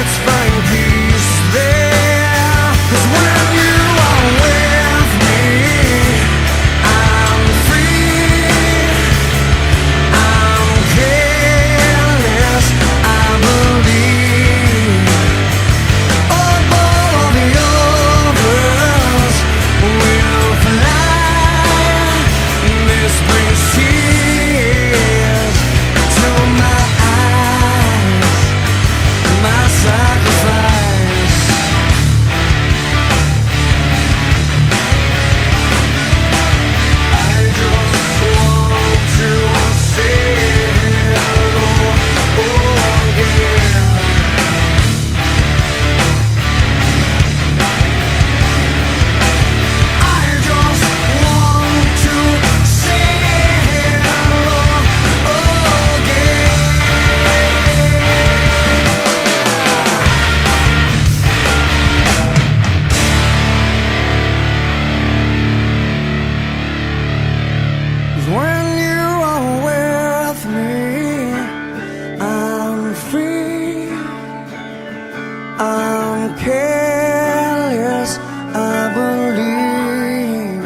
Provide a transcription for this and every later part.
let's find peace there. 'Cause when you are with me, I'm free, I'm careless, I believe. Oh, all the others will fly. This brings tears to my eyes, my sacrifice. I just want to say hello again. I just want to say hello again. When you are with me, I'm free, I'm careless, I believe.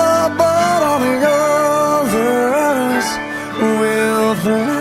Oh, but all the others will fly.